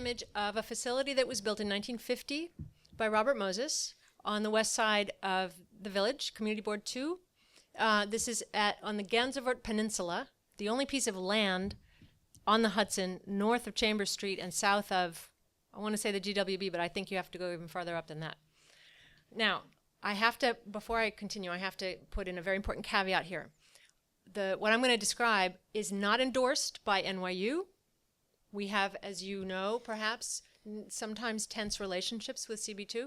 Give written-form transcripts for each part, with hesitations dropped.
image of a facility that was built in 1950 by Robert Moses on the west side of the village, Community Board 2. This is on the Gansevoort Peninsula, the only piece of land on the Hudson north of Chambers Street and south of, I want to say the GWB, but I think you have to go even farther up than that. Now, I have to, before I continue, I have to put in a very important caveat here. What I'm going to describe is not endorsed by NYU. We have, as you know, perhaps, sometimes tense relationships with CB2.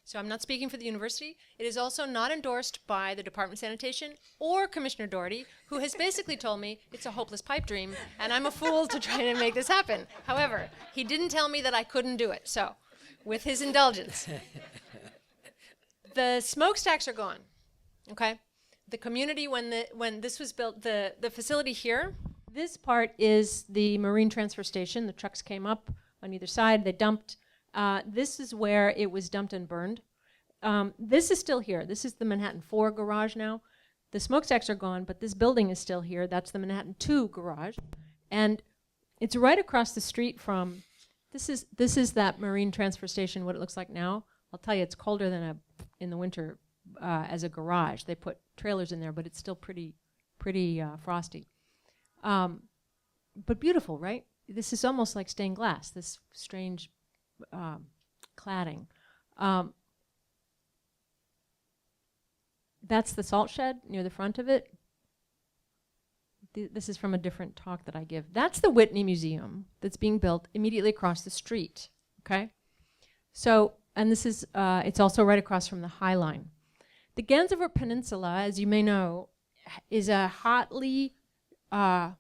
So I'm not speaking for the university. It is also not endorsed by the Department of Sanitation or Commissioner Doherty, who has basically told me it's a hopeless pipe dream, and I'm a fool to try to make this happen. However, he didn't tell me that I couldn't do it. So, with his indulgence. The smokestacks are gone, okay? The community, when this was built, the facility here, this part is the marine transfer station. The trucks came up on either side, they dumped. This is where it was dumped and burned. This is still here. This is the Manhattan 4 garage now. The smokestacks are gone, but this building is still here. That's the Manhattan 2 garage. And it's right across the street from, this is that marine transfer station, what it looks like now. I'll tell you, it's colder than in the winter as a garage. They put trailers in there, but it's still pretty frosty. But beautiful, right? This is almost like stained glass, this strange cladding. That's the salt shed near the front of it. This is from a different talk that I give. That's the Whitney Museum that's being built immediately across the street, okay? So, and this is, it's also right across from the High Line. The Gansevoort Peninsula, as you may know, is a hotly, a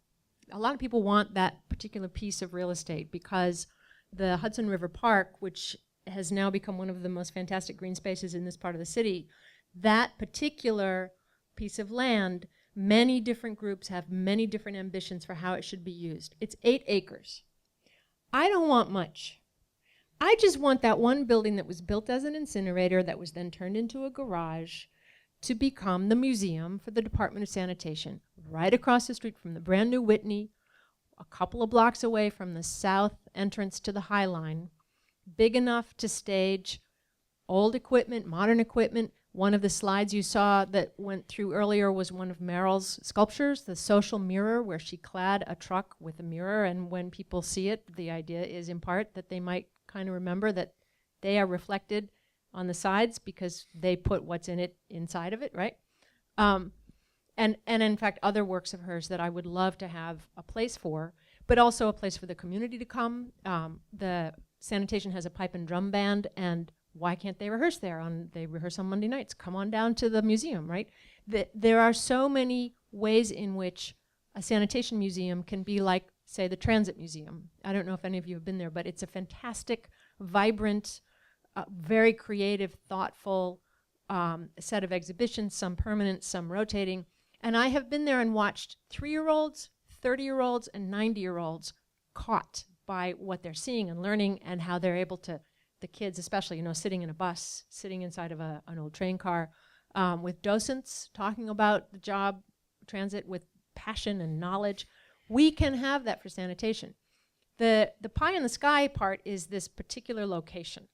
lot of people want that particular piece of real estate because the Hudson River Park, which has now become one of the most fantastic green spaces in this part of the city, that particular piece of land, many different groups have many different ambitions for how it should be used. It's 8 acres. I don't want much. I just want that one building that was built as an incinerator that was then turned into a garage to become the museum for the Department of Sanitation, right across the street from the brand new Whitney, a couple of blocks away from the south entrance to the High Line, big enough to stage old equipment, modern equipment. One of the slides you saw that went through earlier was one of Meryl's sculptures, the social mirror, where she clad a truck with a mirror, and when people see it, the idea is in part that they might kind of remember that they are reflected on the sides because they put what's in it inside of it, right? And in fact, other works of hers that I would love to have a place for, but also a place for the community to come. The Sanitation has a pipe and drum band, and why can't they rehearse there? They rehearse on Monday nights. Come on down to the museum, right? There are so many ways in which a sanitation museum can be like, say, the Transit Museum. I don't know if any of you have been there, but it's a fantastic, vibrant, very creative, thoughtful set of exhibitions, some permanent, some rotating. And I have been there and watched 3-year-olds, 30-year-olds, and 90-year-olds caught by what they're seeing and learning and how they're able to, the kids especially, sitting in a bus, sitting inside of an old train car, with docents talking about the job, transit with passion and knowledge. We can have that for sanitation. The pie in the sky part is this particular location.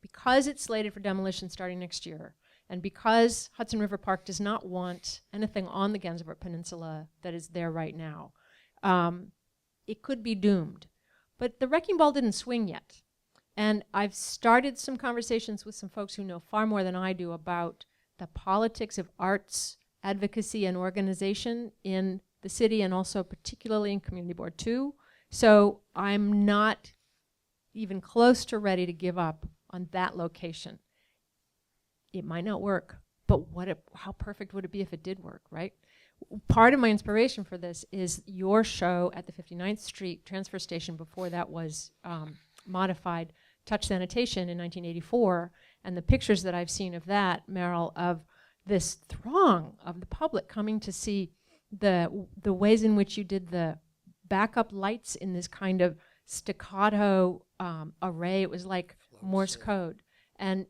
Because it's slated for demolition starting next year, and because Hudson River Park does not want anything on the Gansevoort Peninsula that is there right now, it could be doomed. But the wrecking ball didn't swing yet. And I've started some conversations with some folks who know far more than I do about the politics of arts, advocacy, and organization in the city, and also particularly in Community Board 2. So I'm not even close to ready to give up on that location. It might not work, but how perfect would it be if it did work, right? Part of my inspiration for this is your show at the 59th Street transfer station before that was modified, Touch Sanitation in 1984, and the pictures that I've seen of that, Meryl, of this throng of the public coming to see the ways in which you did the backup lights in this kind of staccato array. It was like Morse code. And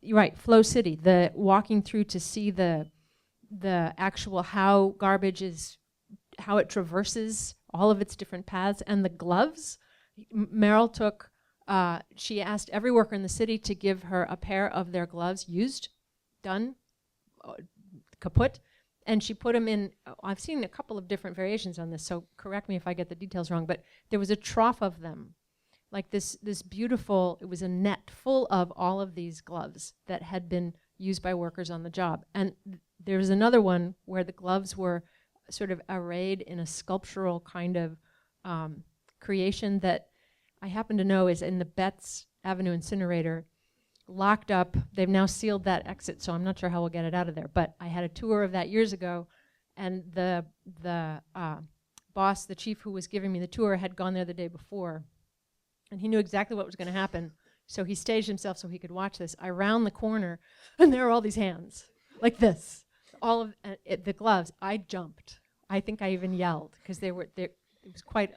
you're right, Flow City, the walking through to see the actual how garbage is, how it traverses all of its different paths, and the gloves. Meryl took she asked every worker in the city to give her a pair of their gloves, used, done, kaput, and she put them in, I've seen a couple of different variations on this, so correct me if I get the details wrong, but there was a trough of them, like this beautiful, it was a net full of all of these gloves that had been used by workers on the job. And there was another one where the gloves were sort of arrayed in a sculptural kind of creation that I happen to know is in the Betts Avenue incinerator, locked up. They've now sealed that exit, so I'm not sure how we'll get it out of there. But I had a tour of that years ago, and the boss, the chief who was giving me the tour, had gone there the day before, and he knew exactly what was going to happen. So he staged himself so he could watch this. I round the corner, and there are all these hands, like this. All of the gloves. I jumped. I think I even yelled, because they were there. It was quite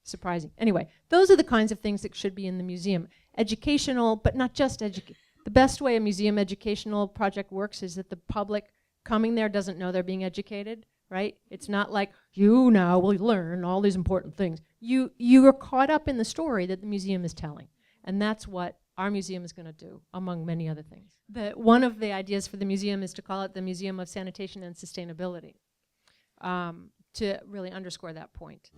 surprising. Anyway, those are the kinds of things that should be in the museum. Educational, but not just educational. The best way a museum educational project works is that the public coming there doesn't know they're being educated, right? It's not like, you now will learn all these important things. You are caught up in the story that the museum is telling. And that's what our museum is going to do, among many other things. One of the ideas for the museum is to call it the Museum of Sanitation and Sustainability, to really underscore that point.